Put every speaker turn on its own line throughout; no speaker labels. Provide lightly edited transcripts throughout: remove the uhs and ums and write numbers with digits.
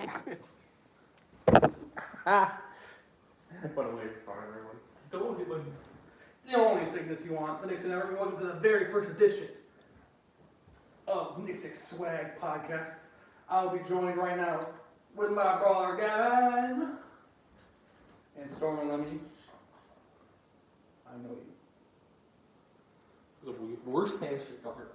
What a way to start, everyone. Don't get one. The only sickness you want. The Nicsick Network. Welcome to the very first edition of Nicsick Swag Podcast. I'll be joined right now with my brother Gavin and Storm and Lemmy. I know you.
This is a worst handshake ever.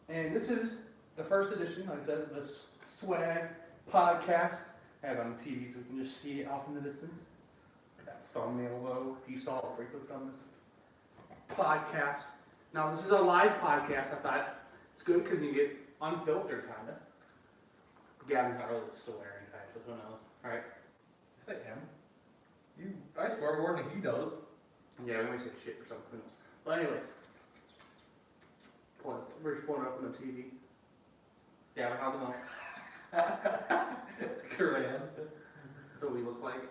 And this is the first edition, like I said, of this Swag Podcast. I have it on TV so we can just see it off in the distance. That thumbnail though, if you saw it before you clicked on this podcast. Now this is a live podcast. I thought it's good because you get unfiltered kind of. Gabby's not really a swearing type, so who knows, right?
Yes, I am. I swear more than he does.
Yeah, we might say shit or something else. But anyways, we're just pulling up on the TV. Gavin, how's it going?
Grand.
That's what we look like.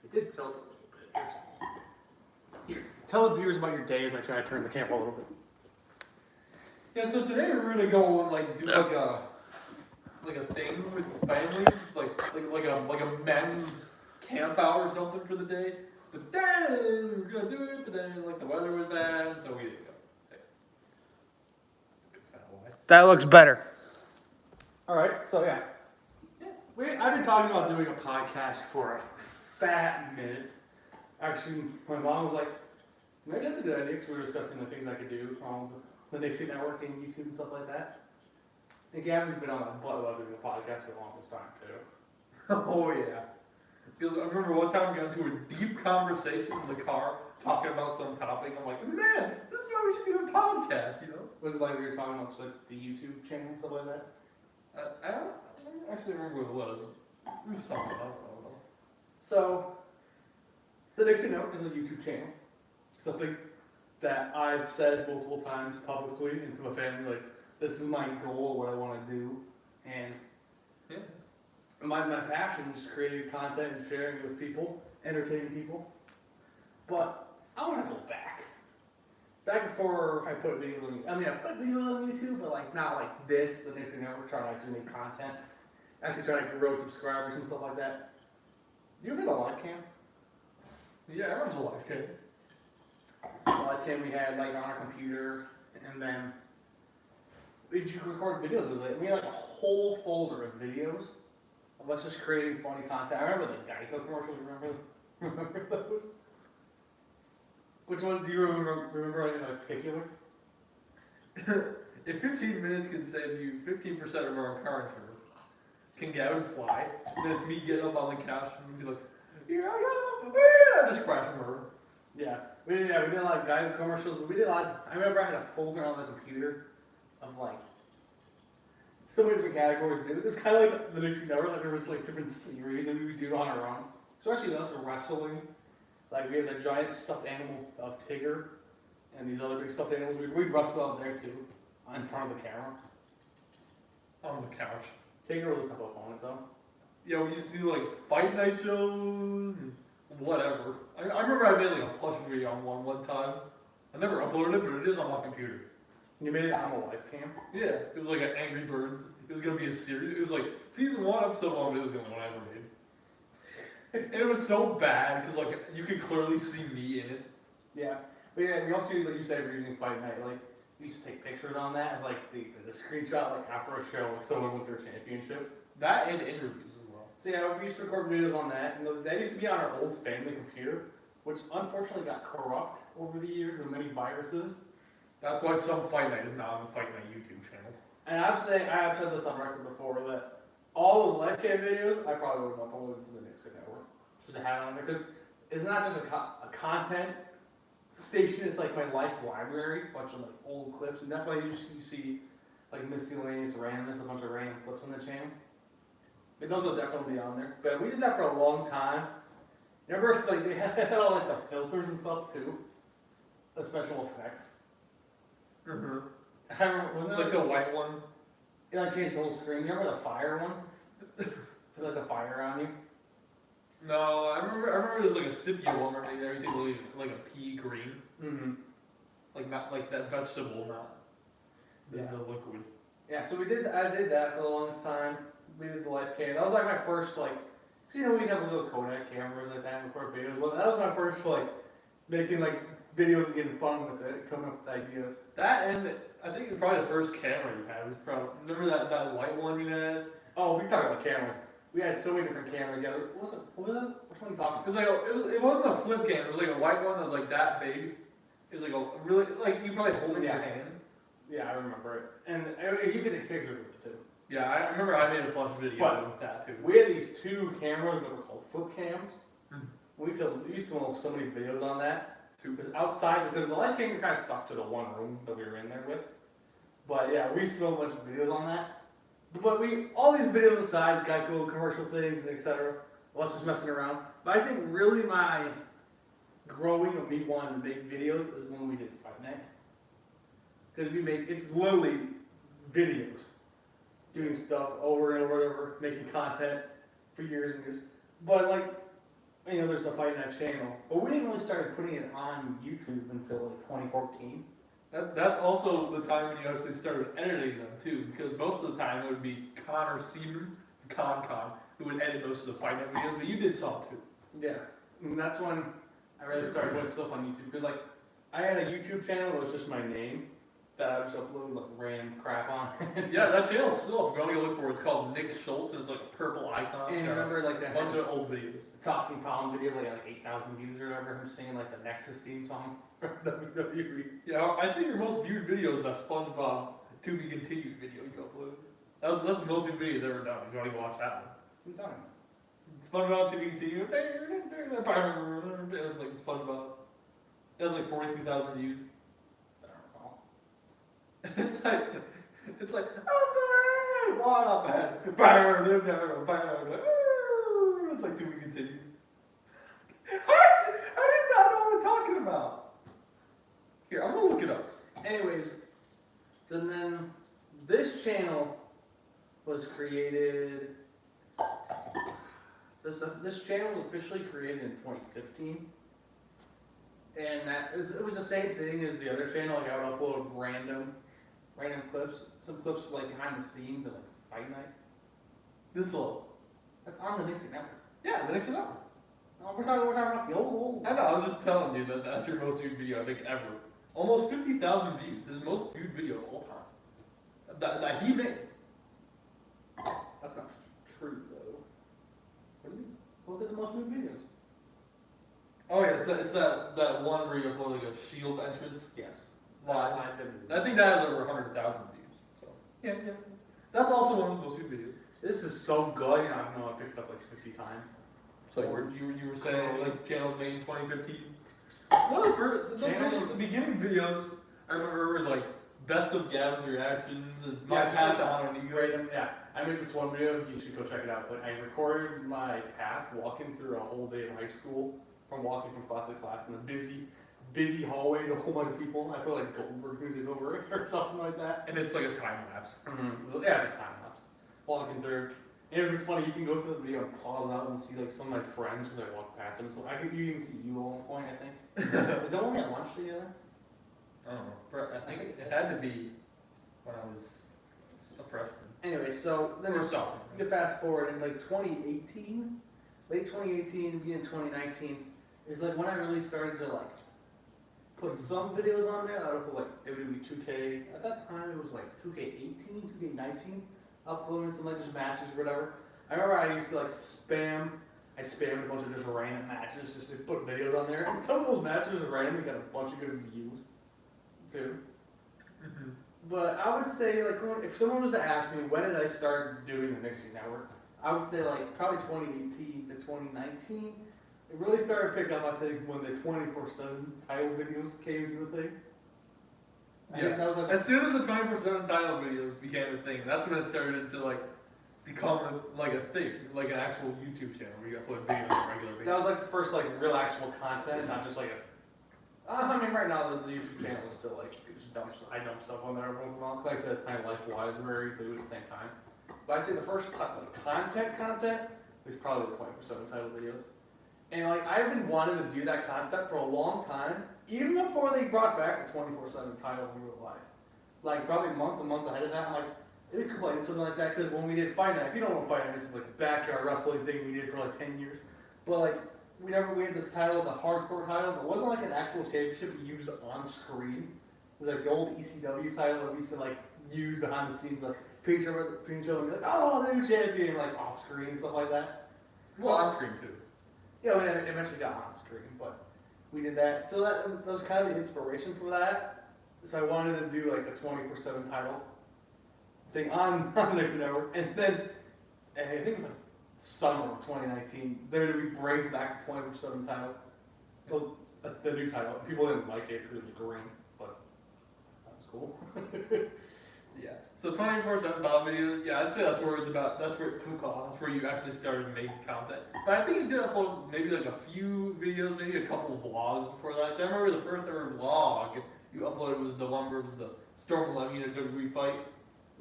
It did tilt a little bit. Here, tell the viewers about your day as I try to turn the camera a little bit.
Yeah, so today we're gonna go do like a thing with the family, it's like a men's camp out or something for the day. But then we're gonna do it, but then like the weather was bad, so we didn't go.
That looks better. All right, so yeah. I've been talking about doing a podcast for a fat minute. Actually, my mom was like, maybe that's a good idea because we were discussing the things I could do on the Nicsick Network and YouTube and stuff like that. And Gavin's been on my butt about doing a podcast for the longest time, too.
Oh, yeah. I remember one time we got into a deep conversation in the car talking about some topic. I'm like, man, this is why we should do a podcast, you know?
Was it like we were talking about just like the YouTube channel and stuff like that?
I don't actually remember what it was. It was something, I don't know.
So, the Nicsick Network is a YouTube channel. Something that I've said multiple times publicly and to my family, like, this is my goal, what I want to do. And
yeah.
My passion is creating content and sharing it with people, entertaining people. But I want to go back. Back before I put videos on, I put videos on YouTube, but like not like this, the Nicsick Network, trying to actually make content. Actually trying to grow subscribers and stuff like that. Do you remember the live cam?
Yeah, I remember the live cam.
The live cam we had like on our computer, and then we just record videos with it. We had like a whole folder of videos of us just creating funny content. I remember the Geico commercials, remember those? Which one do you remember any in particular?
If 15 minutes can save you 15% of our car insurance, can Gavin fly? And then it's me getting up on the couch and be like, here I go, just crashing over.
Yeah, we did like Geico commercials, but we did like, I remember I had a folder on the computer of like so many different categories to do. It was kind of like the Nicsick Network, like there was like different series that we would do on our own. Especially us wrestling. Like we had a giant stuffed animal of Tigger and these other big stuffed animals. We'd wrestle out there too, in front of the camera.
On the couch.
Tigger was a tough opponent though.
Yeah, we used to do like fight night shows and whatever. I remember I made like a plush video on one time. I never uploaded it, but it is on my computer.
You made it on a live cam?
Yeah, it was like an Angry Birds. It was gonna be a series. It was like season 1, episode 1, but it was the only one I ever made. And it was so bad because like you could clearly see me in it.
Yeah, but yeah, we also like you said we were using Fight Night. Like we used to take pictures on that as like the screenshot like after a show, like someone went through a championship.
That and interviews as well.
So yeah, we used to record videos on that, and that used to be on our old family computer, which unfortunately got corrupt over the years with many viruses.
That's why some Fight Night is not on the Fight Night YouTube channel.
And I have said this on record before that all those live cam videos I probably would have uploaded to the Nicsick Network just to have it on there because it's not just a content station. It's like my life library, a bunch of like old clips, and that's why you see like miscellaneous randomness, a bunch of random clips on the channel. But those will definitely be on there. But we did that for a long time. Remember, it's like they had all like the filters and stuff too, the special effects.
Mm-hmm.
I remember, wasn't it
like the white one?
It like changed the whole screen. You remember the fire one? It was like the fire around you.
No, I remember there was like a sepia one where everything was like a pea green.
Mm-hmm.
Like not like that vegetable, not
yeah.
the liquid.
Yeah, so I did that for the longest time. We did the life cam. That was like my first like, 'cause, you know, we have little Kodak cameras like that and record videos. Well, that was my first like making like videos and getting fun with it, coming up with ideas.
That and I think probably the first camera you had was probably remember that white one you had?
Oh, we talked about cameras. We had so many different cameras. Yeah, what was it? Which one are you talking
It was like it wasn't a flip camera. It was like a white one that was like that big. It was like a really like you probably hold it in your hand.
Yeah, I remember it. And you get the picture of it too.
Yeah, I remember I made a bunch of videos with that too.
We had these two cameras that were called flip cams.
Hmm.
We used to film so many videos on that. Because outside, because the life camera kind of stuck to the one room that we were in there with. But yeah, we used to film a bunch of videos on that. But all these videos aside, Geico, commercial things, etc. Us just messing around. But I think really my growing of me wanting to make videos is when we did Fight Night. Because it's literally videos. Doing stuff over and over, making content for years and years. But like, you know, there's the Fight Night channel. But we didn't really start putting it on YouTube until like 2014.
That's also the time when you actually started editing them too, because most of the time it would be Connor Seaman, Con, who would edit most of the Fight Night videos, but you did some too.
Yeah, and that's when I really started putting stuff on YouTube. Because like, I had a YouTube channel that was just my name, that I just uploaded like random crap on.
Yeah, that channel's still up. If you want to go look for it, it's called Nick Schultz, and it's like a purple icon.
And remember like
a bunch of old videos.
Talking Tom video, like 8,000 views or whatever, him singing like the Nexus theme song from WWE.
Yeah, I think your most viewed video is that Spongebob To Be Continued video you uploaded. That's the most viewed video he's ever done. If you want to go watch that one.
What are you talking
SpongeBob To Be Continued. It was like SpongeBob. It has like 42,000 views. It's like, oh man, what up, man? It's like, do we continue? What? I did not know what we're talking about. Here, I'm gonna look it up.
Anyways, so then this channel was created. This channel was officially created in 2015. And it was the same thing as the other channel. Like I would upload random clips, some clips like behind the scenes of like Fight Night.
This little.
That's on the Nicsick Network.
Yeah, the Nicsick Network.
Oh, we're talking about the old.
I know. I was just telling you that that's your most viewed video I think ever. Almost 50,000 views. This is the most viewed video of all time. That he made.
That's not true though. What do you mean? Look at the most viewed videos.
Oh yeah, it's that one where you upload like a shield entrance.
Yes.
I think that has over 100,000 views. So yeah. That's also one of his most viewed videos.
This is so good. I know I picked it up like 50 times.
So you were saying like channels made in 2015. One of the beginning videos I remember were like best of Gavin's reactions and my path to honor and ego.
Yeah, I made this one video. You should go check it out. It's like I recorded my path walking through a whole day of high school, from walking from class to class in a busy hallway, a whole bunch of people. I feel like Goldberg music over it or something like that.
And it's like a time lapse.
Mm-hmm. Yeah, it's a time lapse. Walking through. And it's funny, you can go through the video and pause out and see like some of my friends as I walk past them. So you can see you at one point, I think. Was that when we had lunch together?
I don't know. I think it had to be when I was a freshman.
Anyway, so then
Or sophomore.
you fast forward in like 2018, late 2018, beginning 2019, is like when I really started to like put some videos on there. I would put like WWE 2K. At that time, it was like 2K18, 2K19, uploading some like just matches or whatever. I remember I used to like spam. I spammed a bunch of just random matches just to put videos on there, and some of those matches randomly got a bunch of good views too.
Mm-hmm.
But I would say like if someone was to ask me when did I start doing the Nicsick Network, I would say like probably 2018 to 2019. It really started picking up, I think, when the 24/7 title videos came into a thing. I think that was like
as soon as the 24/7 title videos became a thing, that's when it started to like become like a thing, like an actual YouTube channel where you upload videos on a regular basis.
that was like the first like real actual content, not just like a. I mean, right now the YouTube channel is still like I dump stuff on there every once in a while. Like I said, it's my life library too at the same time. But I'd say the first content is probably the 24/7 title videos. And like I've been wanting to do that concept for a long time, even before they brought back the 24/7 title in real life. Like probably months and months ahead of that, I'm like, we could play something like that because when we did Fight Night, if you don't know what Fight Night is, it's like a backyard wrestling thing we did for like 10 years. But like, we had this title, the hardcore title, but it wasn't like an actual championship we used on screen. It was like the old ECW title that we used to like use behind the scenes, like each other and be like, oh, the new champion, like off screen and stuff like that.
Well, on screen too.
Yeah, we eventually got on screen, but we did that. So that was kind of the inspiration for that. So I wanted to do like a 24/7 title thing on the Nicsick Network, and then I think it was like summer of 2019, WWE brings back the 24/7 title, well, the new title. People didn't like it because it was green, but that was cool.
Yeah. So 24/7 top video, yeah, I'd say that's where it's about. That's where it took off. That's where you actually started making content. But I think you did upload maybe like a few videos, maybe a couple of vlogs before that. So I remember the first ever vlog you uploaded was the one where it was the Storm Lemmy and WWE fight.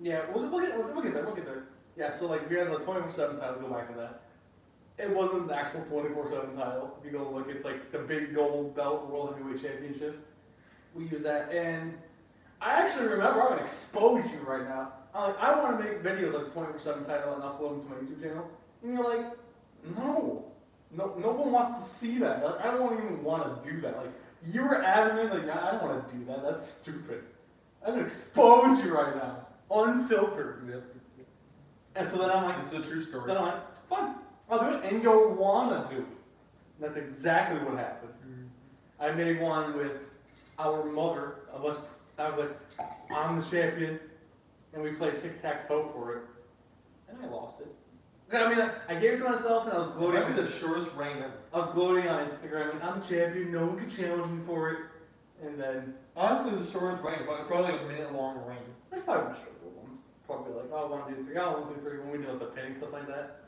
Yeah, we'll get there. Yeah, so like we had the 24/7 title. Go back to that. It wasn't the actual 24/7 title. If you go look, it's like the big gold belt World Heavyweight Championship. We use that, and I actually remember, I'm going to expose you right now. I'm like, I want to make videos like 24/7 title and upload them to my YouTube channel. And you're like, no one wants to see that. Like, I don't even want to do that. Like, you were adamant, like, I don't want to do that. That's stupid. I'm going to expose you right now. Unfiltered.
Yep.
And so then I'm like,
It's a true story.
then I'm like, fine, I'll do it. And you'll want to do it. And that's exactly what happened.
Mm-hmm.
I made one with our mother of us. I was like, I'm the champion, and we played tic-tac-toe for it, and I lost it. I mean, I gave it to myself, and I was gloating.
Might be the shortest reign ever.
I was gloating on Instagram, like, I'm the champion, no one can challenge me for it, and then...
Honestly, the shortest reign, but probably like a minute-long reign.
There's probably more shorter ones. Probably like, oh, 1, 2, 3, oh, 1, 2, 3, when we did like the pinning, stuff like that.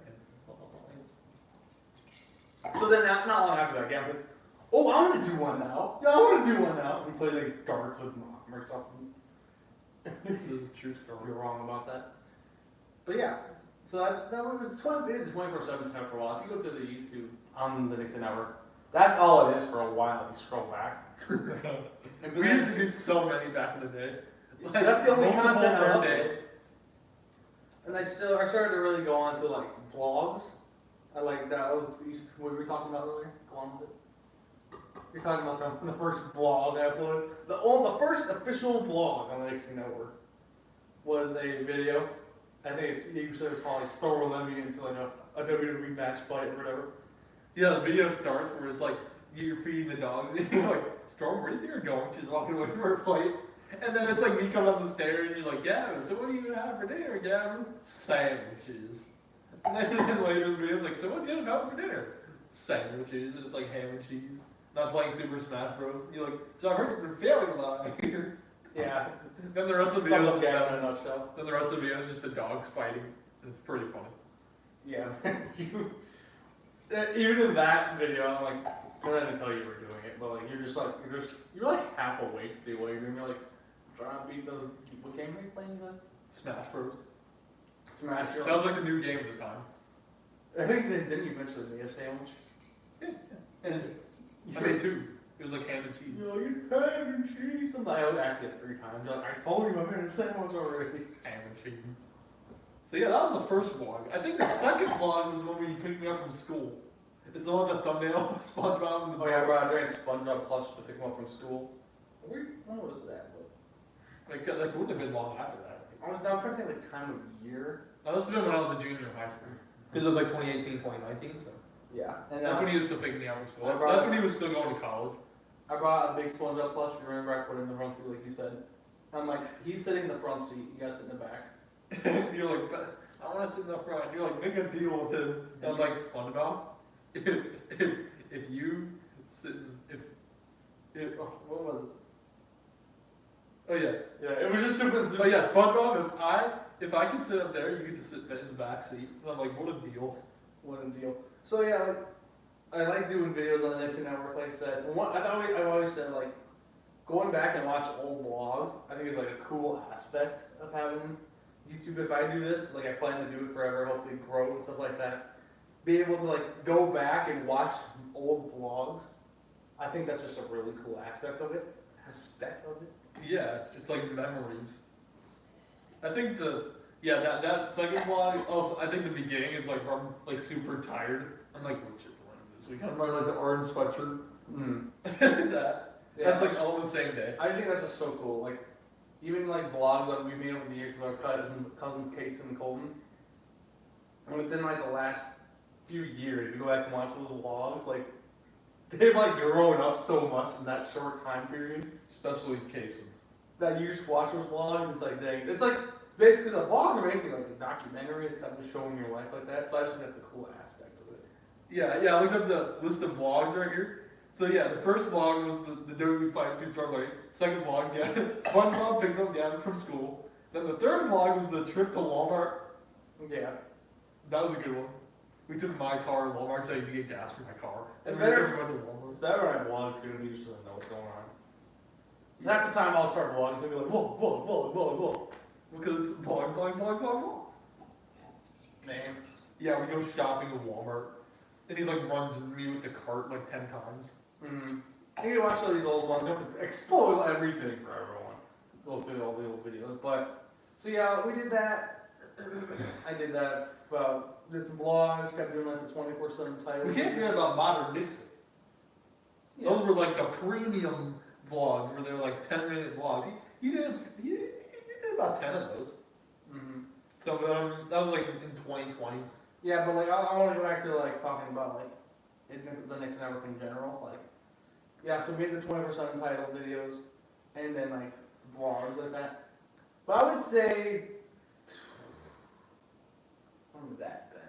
So then, not long after that, I was like, oh, I want to do one now. Yeah, I want to do one now. We played like darts with mom or something.
This is a true story.
You're wrong about that. But yeah, so that was the 24/7 time for a while. If you go to the YouTube on the Nicsick Network, that's all it is for a while if you scroll back.
We used to do so many back in the day.
Like, that's the only
multiple
content I
per
upload.
day.
And I started to really go on to like vlogs. I like that was what we were talking about earlier. Go on with it. You're talking about the first vlog I uploaded. The first official vlog on the Nicsick Network was a video. I think it was called like Storm Lemmy into like a WWE match fight or whatever.
Yeah, the video starts where it's like you're feeding the dogs, and you're like, Storm, where do you think you're going? She's walking away from her plate. And then it's like me coming up the stairs, and you're like, Gavin, so what are you gonna have for dinner, Gavin? Sandwiches. And then later in the video's like, so what did you have for dinner? Sandwiches, and it's like ham and cheese. Not playing Super Smash Bros. You're like, so I've heard you're failing a lot here.
Yeah.
Then the rest of the video is
Gavin in a nutshell.
then the rest of the video is just the dogs fighting. It's pretty funny.
Yeah. Even in that video, I'm like, I didn't tell you you were doing it, but like you're like half awake too while you're doing. You're like trying to beat those. What game are you playing then?
Smash Bros.
Smash.
That was like the new game at the time.
I think they didn't you mention the sandwich.
Yeah. And I made 2. It was like ham and cheese.
You're like, it's ham and cheese. I was asking it 3 times. You're like, I told you I made a sandwich already.
Ham and cheese. So yeah, that was the first vlog. I think the second vlog was when we picked me up from school. It's on the thumbnail, SpongeBob and the
Oh yeah, bro, I drank SpongeBob plush to pick him up from school. When was that?
like it wouldn't have been long after that.
I'm trying to think like time of year.
That must have been when I was a junior in high school. Because it was like 2018, 2019, so.
Yeah. And
That's when he was still picking me up from school.
I brought-
That's when he was still going to college.
I brought a big SpongeBob plush. You remember I put it in the front seat like you said. I'm like, he's sitting in the front seat. You guys sit in the back.
You're like, but I want to sit in the front. You're like, make a deal with him. And I'm like, SpongeBob, if you sit,
What was it?
oh yeah.
Yeah, it was just super.
Oh yeah, SpongeBob, if I can sit up there, you get to sit in the back seat. And I'm like, what a deal.
What a deal. So yeah, like, I like doing videos on the Nicsick Network, like I said. And I've always said, like, going back and watch old vlogs, I think is like a cool aspect of having YouTube. If I do this, like I plan to do it forever, hopefully grow and stuff like that. Be able to like go back and watch old vlogs, I think that's just a really cool aspect of it.
Yeah, it's like memories. I think Yeah, that second vlog, also, I think the beginning is like, I'm like super tired. I'm like, what's your plan this week? I'm wearing like the orange sweatshirt.
Yeah,
That's like all the same day.
I just think that's just so cool. Like, even like vlogs that we made over the years with our cousins Casey and Colton. And within like the last few years, we go back and watch those vlogs, like, they've like grown up so much in that short time period.
Especially Casey.
That you just watch those vlogs, it's like, dang. It's basically, the vlogs are basically like a documentary. It's kind of just showing your life like that. So I just think that's a cool aspect of it.
Yeah, I looked up the list of vlogs right here. So yeah, the first vlog was the day we find two star late. Second vlog, yeah, Spongebob picks up Gavin from school. Then the third vlog was the trip to Walmart.
Yeah.
That was a good one. We took my car to Walmart so I could get gas for my car.
It's
We
better.
just went to Walmart.
It's better when I vlog too, and you just don't know what's going on. So half the time I'll start vlogging, and be like, whoa.
Because it's vlog.
Man.
Yeah, we go shopping at Walmart. And he like runs into me with the cart like 10 times.
Mm-hmm. You can watch all these old ones. You have to spoil everything for everyone. Go through all the old videos. But, so yeah, we did that. I did that. Did some vlogs, kept doing like the 24/7 title.
We can't forget about modern Nicsick.
Yeah.
Those were like the premium vlogs where they're like 10-minute vlogs. You did about 10 of those.
Mm-hmm.
So that was like in 2020.
Yeah, but like I want to go back to like talking about like the Nicsick Network in general. Like, yeah, so we did the 24/7 title videos, and then like vlogs like that. But I would say, when was that then?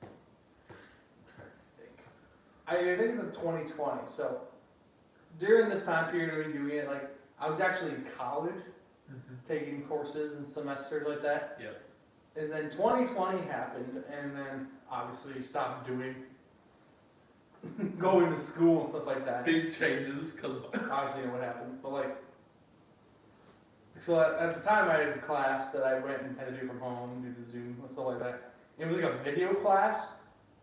I'm trying to think. I think it's in 2020. So during this time period of me doing it, like I was actually in college, taking courses and semesters like that.
Yep.
And then 2020 happened, and then obviously stopped doing, going to school and stuff like that.
Big changes because of
Obviously, you know what happened, but like, so at the time I had a class that I went and had to do from home, do the Zoom and stuff like that. It was like a video class,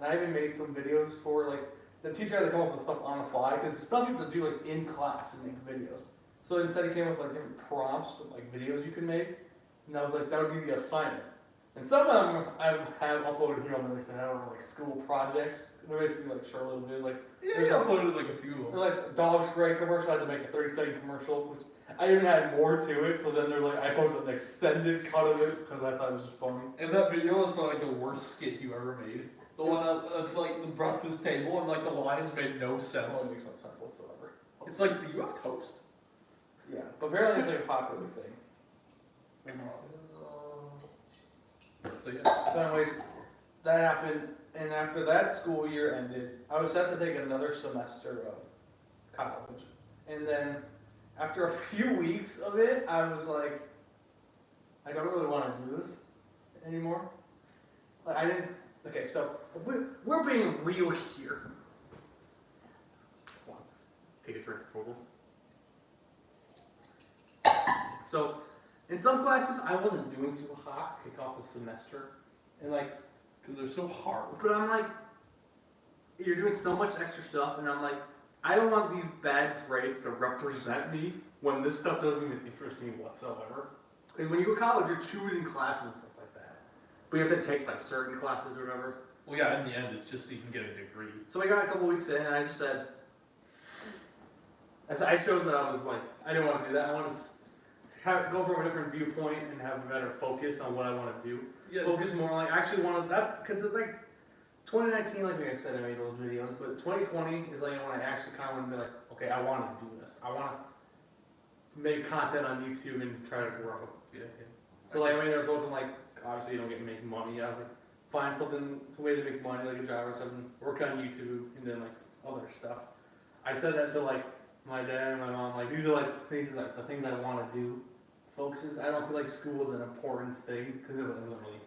and I even made some videos for like the teacher had to come up with stuff on the fly because the stuff you have to do like in class and make videos. So instead he came up with like different prompts of like videos you can make, and that would be the assignment. And some of them I have uploaded here on the Nicsick Network, like school projects. They're basically like short little videos. Like
yeah, we uploaded like a few of them.
they're like dog spray commercial. I had to make a 30-second commercial, which I even had more to it. So then there's like I posted an extended cut of it because I thought it was just funny.
And that video was probably like the worst skit you ever made. The one at like the breakfast table and like the lines made no sense.
It makes no sense whatsoever.
It's like, do you have toast?
Yeah, but apparently it's like a popular thing.
So yeah.
So anyways, that happened, and after that school year ended, I was set to take another semester of college. And then after a few weeks of it, I was like, I don't really want to do this anymore. Like I didn't. Okay, so we're being real here. Take a drink before So, in some classes, I wasn't doing too hot to kick off the semester. And like,
Because they're so hard.
but I'm like, you're doing so much extra stuff, and I'm like, I don't want these bad grades to represent me when this stuff doesn't even interest me whatsoever. Because when you go to college, you're choosing classes and stuff like that. But you have to take like certain classes or whatever.
Well, yeah, in the end, it's just so you can get a degree.
So I got a couple weeks in, and I just said, I chose that I was like, I didn't want to do that. I want to go from a different viewpoint and have a better focus on what I want to do.
Yeah.
Focus more on like, I actually wanted that, because like, 2019, like I said, I made those videos, but 2020 is like when I actually kind of want to be like, okay, I want to do this. I want to make content on YouTube and try to grow.
Yeah.
So like I mean, I was looking like, obviously you don't get to make money. I was like, find some way to make money, like a job or something, work on YouTube, and then like other stuff. I said that to like my dad and my mom, like these are like the things I want to do. Focuses. I don't feel like school is an important thing because it wasn't really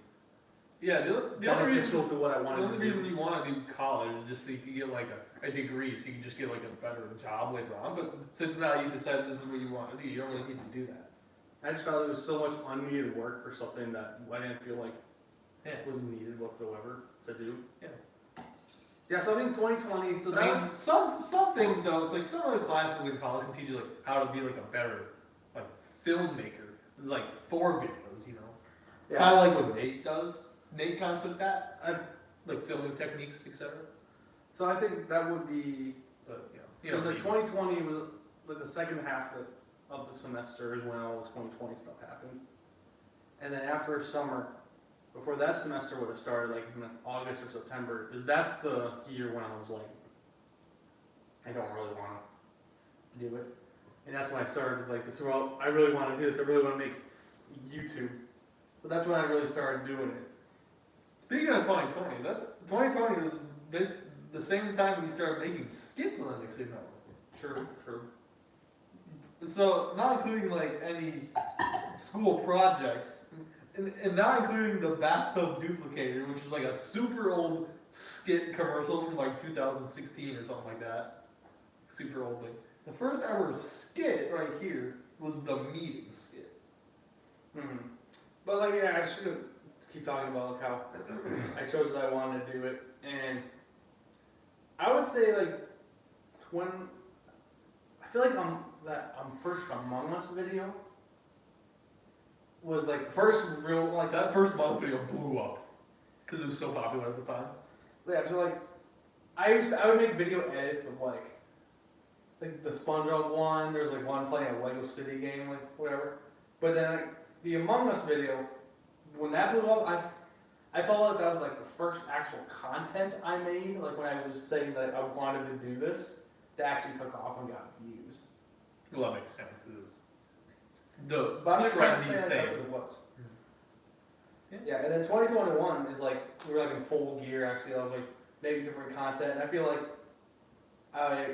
Yeah, the only
beneficial
reason,
to what I wanted
the only
to
reason
do.
you want to do college is just so you can get like a degree, so you can just get like a better job later on. But since now you decided this is what you want to do, you don't really need to do that.
I just felt it was so much unneeded work for something that I didn't feel like was needed whatsoever to do.
Yeah.
Yeah, so I think 2020. So that
I mean, some things though, like some of the classes in college can teach you like how to be like a better like filmmaker, like for videos, you know.
Yeah.
Kind of like what Nate does. Nate kind of took that, like filming techniques, etc.
So I think that would be,
But
because like 2020 was like the second half of the semester is when all the 2020 stuff happened. And then after summer, before that semester would have started, like in August or September, because that's the year when I was like, I don't really want to do it. And that's when I started like this, well, I really want to do this, I really want to make YouTube. So that's when I really started doing it.
Speaking of 2020, 2020 was the same time we started making skits on the Nicsick Network.
True.
So, not including like any school projects, and not including the bathtub duplicator, which is like a super old skit commercial from like 2016 or something like that. Super old thing. The first ever skit right here was the meeting skit.
Mm-hmm. But like, yeah, I shouldn't keep talking about like how I chose that I wanted to do it, and I would say like when I feel like first Among Us video was like the first real like
That first month video blew up because it was so popular at the time.
yeah. So like I would make video edits of like the Spongebob one. There's like one playing a Lego City game, like whatever. But then like, the Among Us video, when that blew up, I felt like that was like the first actual content I made. Like when I was saying that I wanted to do this, that actually took off and got views.
Well, that makes sense because it was the
But I'm just trying to
trendy
say like,
thing.
that's what it was.
Yeah.
Yeah, and then 2021 is like we were like in full gear. Actually, I was like making different content, and I feel like I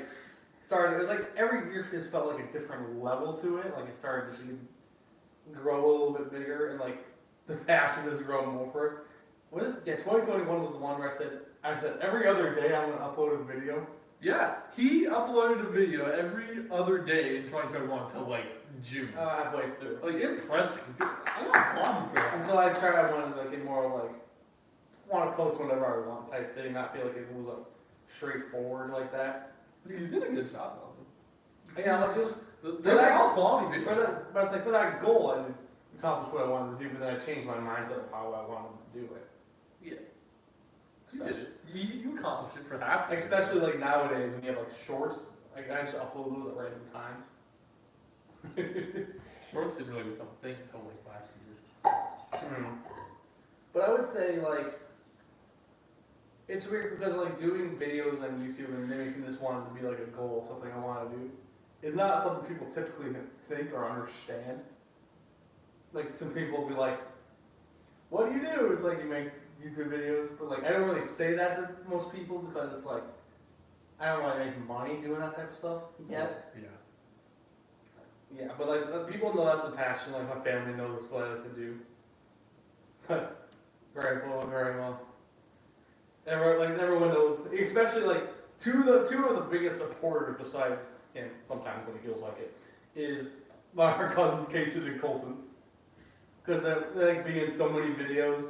started. It was like every year just felt like a different level to it. Like it started to grow a little bit bigger, and like the passion has grown more for it. Was it? Yeah, 2021 was the one where I said every other day I'm gonna upload a video.
Yeah, he uploaded a video every other day in 2021 until like June.
Halfway through.
Like impressive. I don't applaud him for that.
Until I tried, I wanted like a more like want to post whenever I want type thing, not feel like it was like straightforward like that.
You did a good job though.
Yeah, like just
They're all quality videos.
but it's like for that goal, I accomplished what I wanted to do, but then I changed my mindset of how I wanted to do it.
Yeah. You accomplished it for half.
Especially like nowadays when you have like shorts, like I just upload those at random times.
Shorts didn't really become a thing until like last year.
But I would say like it's weird because like doing videos on YouTube and making this one to be like a goal, something I want to do, is not something people typically think or understand. Like some people will be like, "What do you do?" It's like you make YouTube videos, but like I don't really say that to most people because it's like I don't really make money doing that type of stuff yet.
Yeah.
Yeah, but like people know that's a passion. Like my family knows what I like to do. Very well. Everyone knows, especially like two of the biggest supporters besides him. Sometimes when he feels like it, is our cousins Casey and Colton, because they like being in so many videos.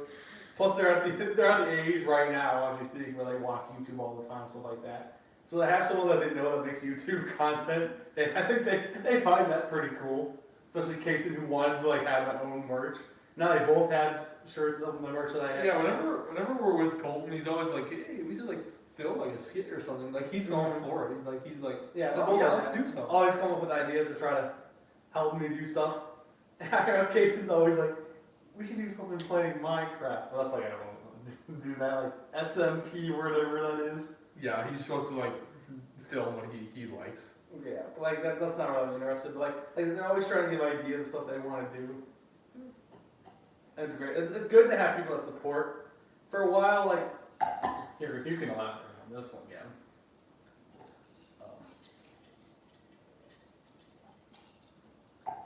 Plus they're at the age right now, obviously, where they watch YouTube all the time, stuff like that. So to have someone that they know that makes YouTube content, I think they find that pretty cool. Especially Casey, who wanted to like have my own merch. Now they both have shirts of my merch that I have.
Yeah, whenever we're with Colton, he's always like, "Hey, we should like film like a skit or something." Like he's all for it. He's like,
yeah,
let's do something.
Always come up with ideas to try to help me do stuff. And I know Casey's always like, "We should do something playing Minecraft." Well, that's like I don't want to do that, like SMP, whatever that is.
Yeah, he's supposed to like film what he likes.
Yeah, but like that's not really interested. But like they're always trying to give ideas of stuff they want to do. It's great. It's good to have people that support. For a while, like here, you can elaborate on this one, Gavin.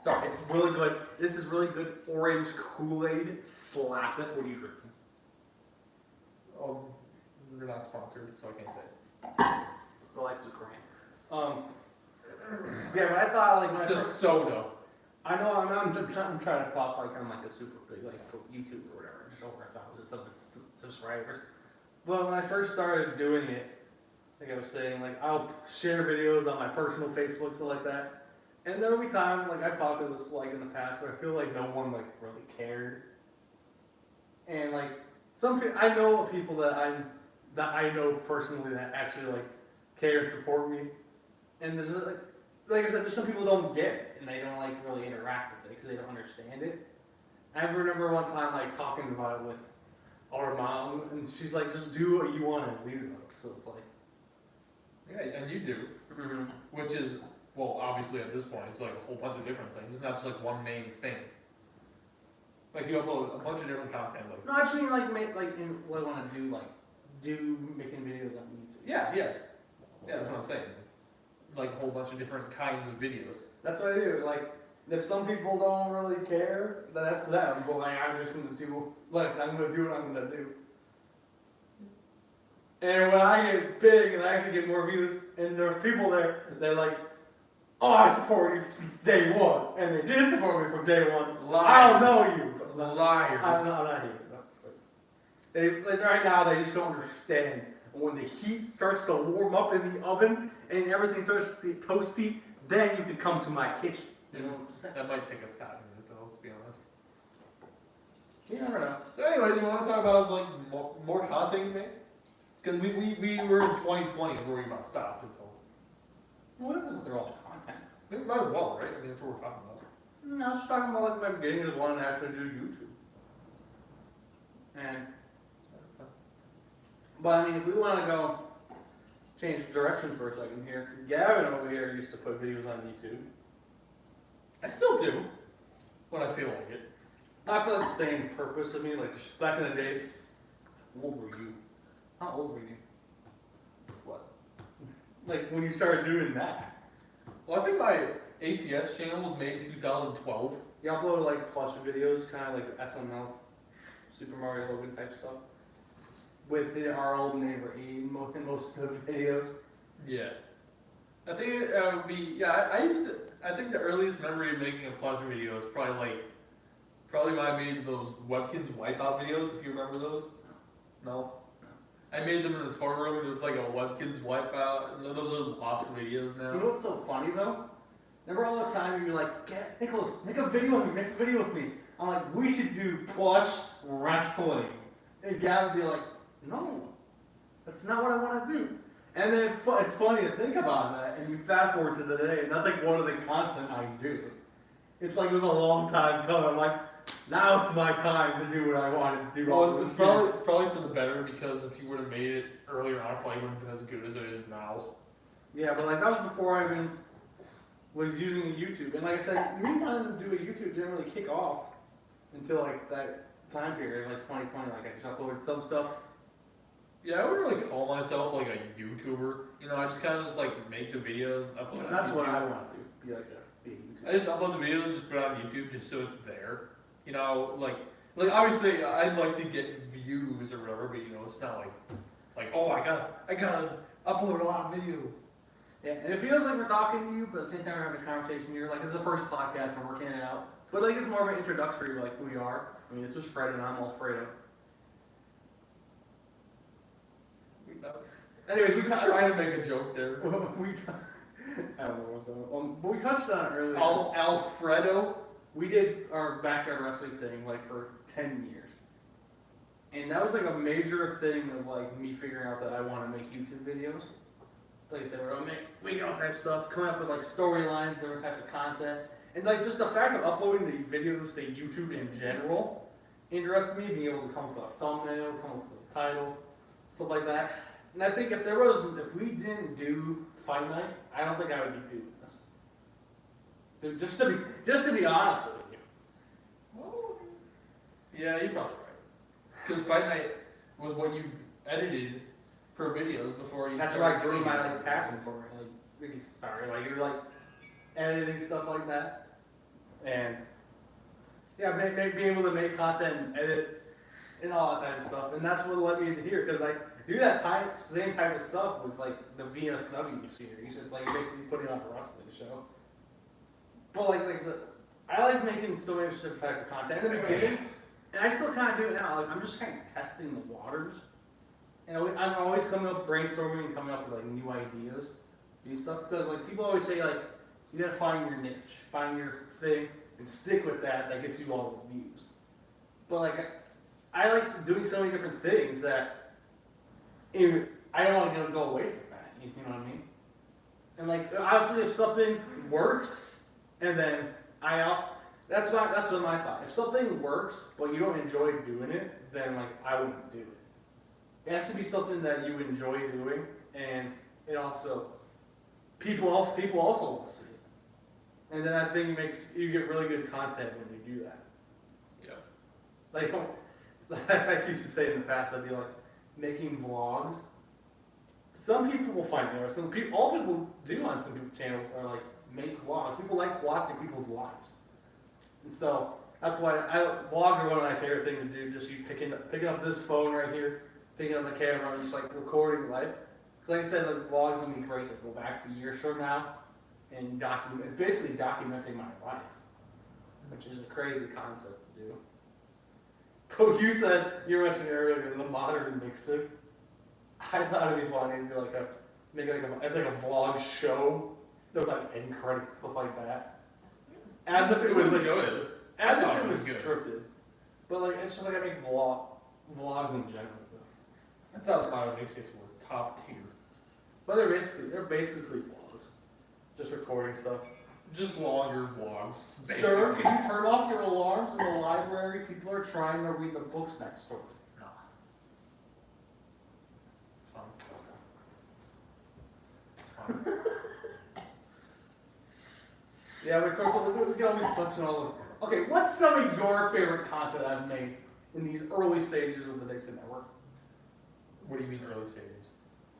Sorry, it's really good. This is really good orange Kool-Aid. Slap it. What are you drinking?
Oh, we're not sponsored, so I can't say it.
The life is grand. Yeah, but I thought like when
It's
I
a
first,
soda.
I know I'm trying to talk like I'm like a super big like YouTuber or whatever, just over 1,000 subscribers. Well, when I first started doing it, like I was saying, like I'll share videos on my personal Facebook, stuff like that. And there'll be times, like I've talked to this like in the past, where I feel like no one like really cared. And like I know people that I know personally that actually like care and support me. And there's like I said, just some people don't get it and they don't like really interact with it because they don't understand it. I remember one time like talking about it with our mom, and she's like, "Just do what you want to do." So it's like,
yeah, and you do,
mm-hmm.
which is, well, obviously at this point, it's like a whole bunch of different things. It's not just like one main thing. Like you upload a bunch of different content. Like,
No, I just mean like make like in what I want to do, like do making videos on YouTube.
yeah, that's what I'm saying. Like a whole bunch of different kinds of videos.
That's what I do. Like, if some people don't really care, then that's them. But like, I'm just gonna do. Like, I'm gonna do what I'm gonna do. And when I get big and I actually get more views, and there's people there, they're like, "Oh, I support you since day one," and they did support me from day one.
Liars.
I don't know you, but
Liars.
I'm not here. They like right now they just don't understand. When the heat starts to warm up in the oven and everything starts to get toasty, then you can come to my kitchen. You know what I'm saying?
That might take a fat minute though, to be honest.
You never know.
So anyways, you want to talk about like more content you make? Because we were in 2020 where we about stopped until.
What is it with all the content?
We might as well, right? I mean, that's what we're talking about.
No, I was just talking about like my beginning is wanting to actually do YouTube. And but I mean, if we want to go change direction for a second here, Gavin over here used to put videos on YouTube.
I still do, when I feel like it.
I feel like the same purpose of me, like just back in the day. How old were you? How old were you?
What?
Like when you started doing that.
Well, I think my APS channel was made in 2012.
You uploaded like plush videos, kind of like SML, Super Mario Logan type stuff. With our old neighbor Ian in most of the videos.
Yeah. I think it would be, I think the earliest memory of making a pleasure video is probably when I made those Webkins Wipeout videos, if you remember those. No? I made them in the tour room, and it was like a Webkins Wipeout, and those are lost videos now.
You know what's so funny though? Remember all the time you're like, Nicholas, make a video with me, make a video with me. I'm like, we should do plush wrestling. And Gavin would be like, no, that's not what I want to do. And then it's funny to think about that, and you fast forward to today, and that's like one of the content I do. It's like it was a long time coming. I'm like, now it's my time to do what I wanted to do.
Well, it's probably for the better, because if you would have made it earlier on, it probably wouldn't have been as good as it is now.
Yeah, but like that was before I even was using YouTube. And like I said, me wanting to do a YouTube didn't really kick off until like that time period, like 2020. Like I just uploaded some stuff.
Yeah, I wouldn't really call myself like a YouTuber. You know, I just kind of just like make the videos, upload them.
That's what I want to do. Be a YouTuber.
I just upload the videos and just put it on YouTube just so it's there. You know, like obviously I'd like to get views or whatever, but you know, it's not like oh I gotta upload a lot of videos.
Yeah, and it feels like we're talking to you, but at the same time we're having a conversation here. Like, it's the first podcast, we're working it out. But, like, it's more of an introductory, like, who we are. I mean, this is Fred, and I'm Alfredo. Anyways, we
trying to make a joke there.
I don't know what's going on. But we touched on it earlier.
Alfredo?
We did our backyard wrestling thing, like, for 10 years. And that was, like, a major thing of, like, me figuring out that I want to make YouTube videos. Like I said, we're gonna make video type stuff, come up with like storylines, different types of content, and like just the fact of uploading the videos to YouTube in general interested me, being able to come up with a thumbnail, come up with a title, stuff like that. And I think if we didn't do Fight Night, I don't think I would be doing this. Just to be honest with you.
Well, yeah, you're probably right. Because Fight Night was what you edited for videos before you.
That's what I grew my like passion for. Like you're like editing stuff like that, and yeah, being able to make content and edit and all that type of stuff, and that's what led me into here because like do that same type of stuff with like the VSW series. It's like basically putting on a wrestling show. But like I said, I like making so many different type of content in the beginning, and I still kind of do it now. Like I'm just kind of testing the waters. And I'm always coming up brainstorming and coming up with like new ideas, do stuff because like people always say like You gotta find your niche, find your thing, and stick with that. That gets you all the views. But like, I like doing so many different things that I don't want to go away from that. You know what I mean? And like, obviously, if something works, and then that's been my thought. If something works, but you don't enjoy doing it, then like I wouldn't do it. It has to be something that you enjoy doing, and it also people also want to see it. And then I think you get really good content when you do that.
Yeah.
Like I used to say in the past, I'd be like making vlogs. Some people will find it interesting. All people do on some people's channels are like make vlogs. People like watching people's lives, and so that's why vlogs are one of my favorite things to do. Just you picking up this phone right here, picking up the camera, and just like recording life. Because like I said, like vlogs gonna be great to go back to years from now and document. It's basically documenting my life, which is a crazy concept to do. But you said you mentioned earlier the modern Nicsick. I thought it'd be funny to do it's like a vlog show. There's like end credits, stuff like that. As if it was like
good.
As if it was scripted. But like it's just like I make vlogs in general.
I thought modern Nicsick were top tier.
But they're basically vlogs. Just recording stuff.
Just longer vlogs. Basically.
Sir, can you turn off your alarms in the library? People are trying to read the books next door.
No. It's fine.
Yeah, but of course, we can always touch on all the... Okay, what's some of your favorite content I've made in these early stages of the Nicsick Network?
What do you mean early stages?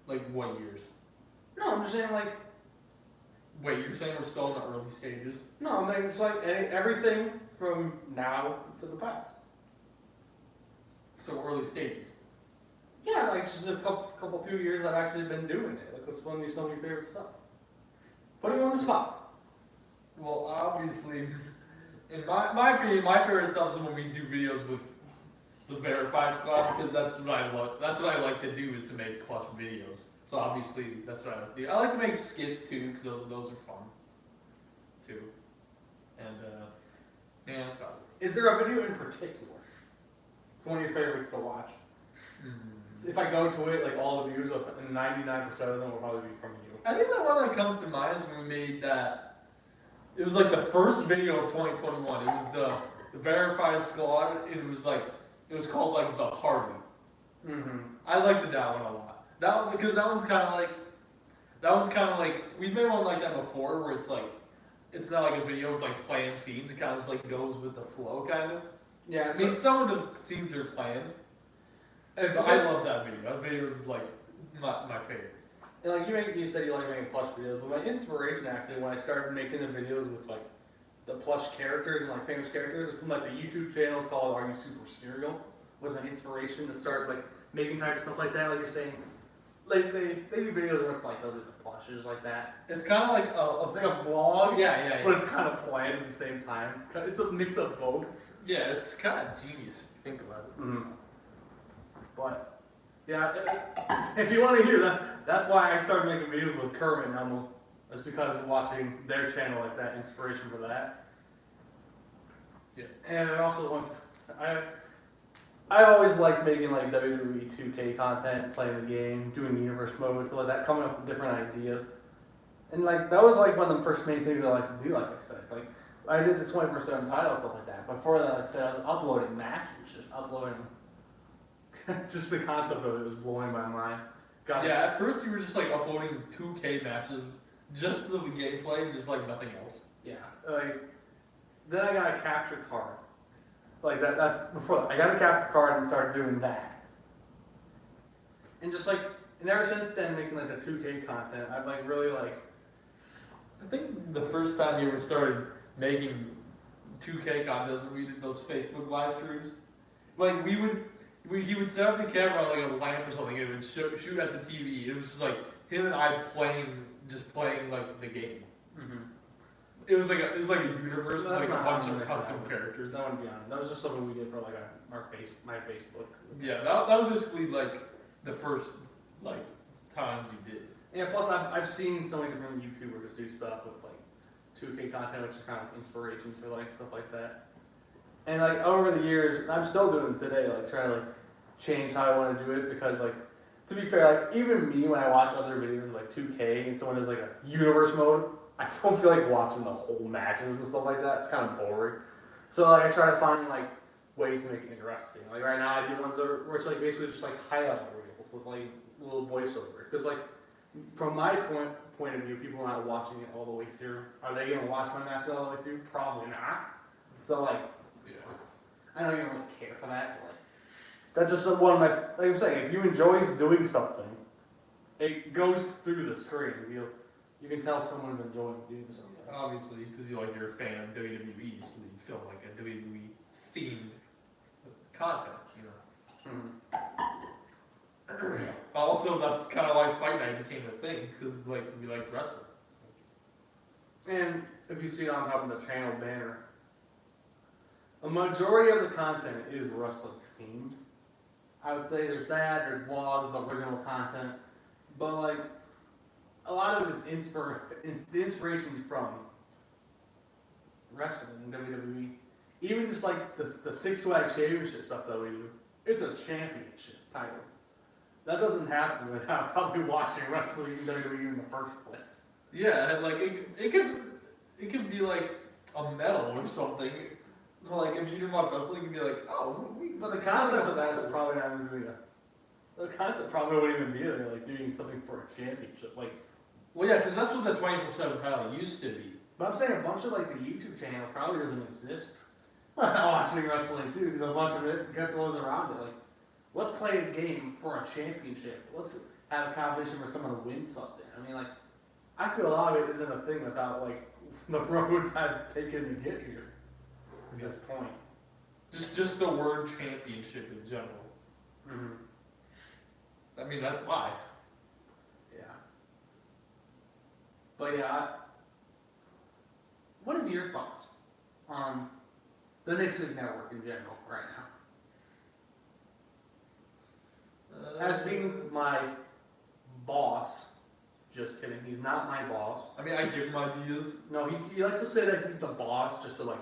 Like what years?
No, I'm just saying like...
Wait, you're saying we're still in the early stages?
No, I'm saying it's like everything from now to the past.
So early stages?
Yeah, like just a few years I've actually been doing it. Like, let's run me some of your favorite stuff. Put me on the spot.
Well, obviously, in my opinion, my favorite stuff is when we do videos with the verified squad, because that's what I love. That's what I like to do, is to make clutch videos. So obviously, that's what I like to do. I like to make skits too, because those are fun too. And yeah, that's about it.
Is there a video in particular? It's one of your favorites to watch. If I go to it, like all the views, and 99% of them will probably be from you.
I think the one that comes to mind is when we made that. It was like the first video of 2021. It was the verified squad, and it was called like the party.
Mm-hmm.
I liked that one a lot. Because that one's kind of like we've made one like that before, where it's not like a video of like planned scenes. It kind of just like goes with the flow, kind of.
Yeah,
I mean, some of the scenes are planned. I love that video. That video is like my favorite.
And like you said you like making plush videos, but my inspiration actually when I started making the videos with like the plush characters and like famous characters is from like the YouTube channel called Are You Super Serial? Was my inspiration to start like making type of stuff like that. Like you're saying, like they do videos where it's like they'll do the plushes like that. It's kind of like it's like a vlog,
Yeah.
but it's kind of planned at the same time. It's a mix of both.
Yeah, it's kind of genius if you think about it.
Mm-hmm. But yeah, if you want to hear that, that's why I started making videos with Kermit and Elmo. It's because of watching their channel like that, inspiration for that.
Yeah.
And I also I always liked making like WWE 2K content, playing the game, doing universe mode, stuff like that, coming up with different ideas. And like that was like one of the first main things I like to do, like I said. Like I did the 24/7 title, stuff like that. Before that, like I said, I was uploading matches, just uploading. Just the concept of it was blowing my mind.
Yeah, at first you were just like uploading 2K matches, just the gameplay, just like nothing else.
Yeah, like then I got a capture card. Like that's before that. I got a capture card and started doing that. And just like, and ever since then, making like the 2K content, I've like really like.
I think the first time you ever started making 2K content, we did those Facebook live streams. Like he would set up the camera on like a lamp or something, and it would shoot at the TV. It was just like him and I playing like the game. Mm-hmm. It was like a universe with like a bunch of custom characters.
That wouldn't be on it. That was just something we did for like my Facebook.
Yeah, that was basically like the first like times you did.
Yeah, plus I've seen so many different YouTubers do stuff with like 2K content, which is kind of inspiration for like stuff like that. And like over the years, I'm still doing it today, like trying to like change how I want to do it because like to be fair, like even me when I watch other videos of like 2K and someone does like a universe mode, I don't feel like watching the whole matches and stuff like that. It's kind of boring. So like I try to find like ways to make it interesting. Like right now I do ones where it's like basically just like highlight reels with like little voiceover. Because like from my point of view, people are not watching it all the way through. Are they gonna watch my match all the way through? Probably not. So like,
Yeah.
I don't even really care for that. But like, that's just one of my like I'm saying. If you enjoy doing something, it goes through the screen. You can tell someone's enjoying doing something.
Obviously, because you're a fan of WWE, so you film like a WWE themed content, Also, that's kind of why Fight Night became a thing, because like we like wrestling.
And if you see it on top of the channel banner, a majority of the content is wrestling themed. I would say there's that, there's vlogs, original content, but like a lot of it's the inspiration's from wrestling and WWE. Even just like the Six Flags Championship stuff that we do, it's a championship title. That doesn't happen without probably watching wrestling and WWE in the first place.
Yeah, like it could be like a medal or something. Like if you didn't watch wrestling, you'd be like, oh,
but the concept of that is probably not even doing the concept probably wouldn't even be there, like doing something for a championship. Like,
well, yeah, because that's what the 24/7 title used to be.
but I'm saying a bunch of like the YouTube channel probably doesn't exist. Watching wrestling too, because a bunch of it gets those around it. Like, let's play a game for a championship. Let's have a competition for someone to win something. I mean, like, I feel a lot of it isn't a thing without like the roads I've taken to get here. At this point,
Just the word championship in general.
mm-hmm.
I mean, that's why.
Yeah. But yeah, what is your thoughts on the Nicsick Network in general right now? As being my boss, just kidding, he's not my boss.
I mean, I give him ideas.
No, he likes to say that he's the boss just to like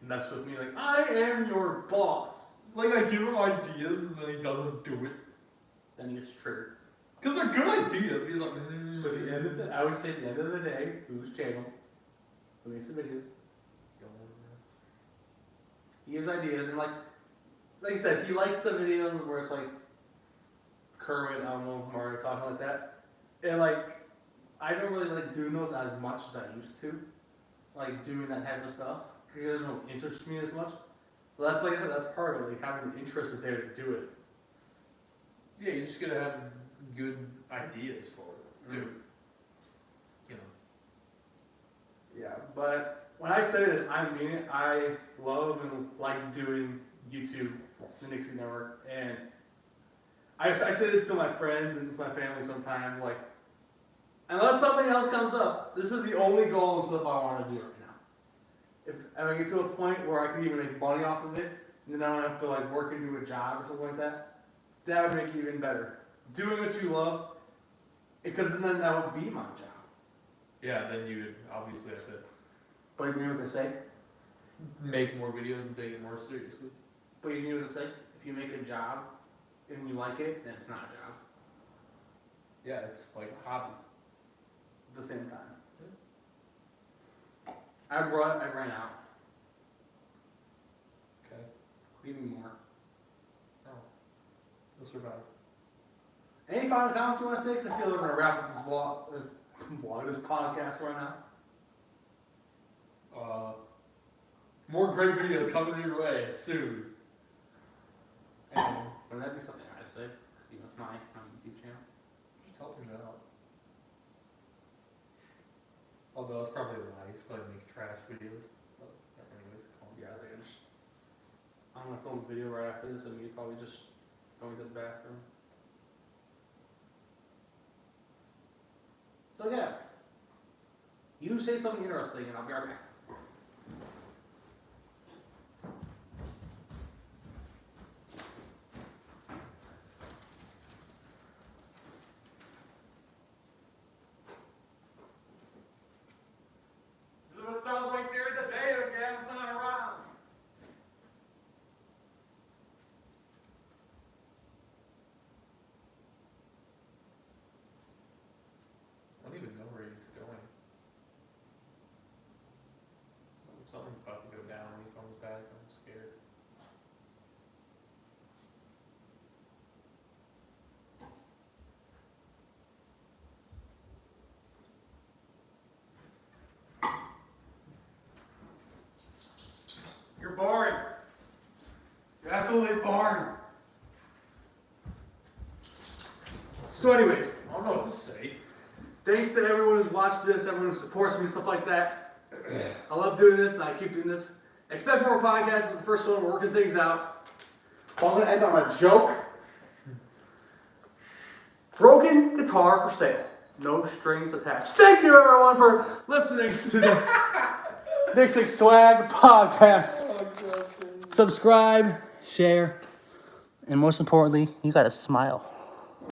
mess with me, like, I am your boss.
Like, I give him ideas and then he doesn't do it.
Then he gets triggered.
Because they're good ideas. He's like,
But at the end of the, I always say at the end of the day, whose channel, who makes the video, he gives ideas, and like I said, he likes the videos where it's like Kermit, Elmo, Mario talking like that. And like, I don't really like doing those as much as I used to, like doing that type of stuff, because it doesn't really interest me as much. But that's, like I said, that's part of it, like having the interest there to do it.
yeah, you just gotta have good ideas for it, too. You know.
Yeah, but when I say this, I mean it. I love and like doing YouTube, the Nicsick Network, and I say this to my friends and to my family sometimes, like, unless something else comes up, this is the only goal and stuff I want to do right now. If I get to a point where I can even make money off of it, and then I don't have to like work into a job or something like that, that would make it even better. Doing what you love, because then that would be my job.
Yeah, then you would obviously have to
But you know what they say?
make more videos and take it more seriously.
But you know what they say? If you make a job and you like it, then it's not a job.
Yeah, it's like a hobby.
At the same time. I ran out.
Okay.
Even more.
Oh. You'll survive.
Any final comments you want to say? Because I feel we're going to wrap up this this podcast right now.
More great videos coming your way soon.
And wouldn't that be something I say? You know, it's my YouTube channel.
Just help him out. Although it's probably a lie. He's probably making trash videos. But anyways,
Yeah, I'm going to film a video right after this, and you probably just going to the bathroom. So yeah, you say something interesting, and I'll be right back. So anyways,
I don't know what to say.
thanks to everyone who's watched this, everyone who supports me, stuff like that. I love doing this, and I keep doing this. Expect more podcasts. This is the first one. We're working things out. I'm going to end on a joke. Broken guitar for sale. No strings attached. Thank you, everyone, for listening to the Nicsick Swag Podcast. Subscribe, share, and most importantly, you got to smile.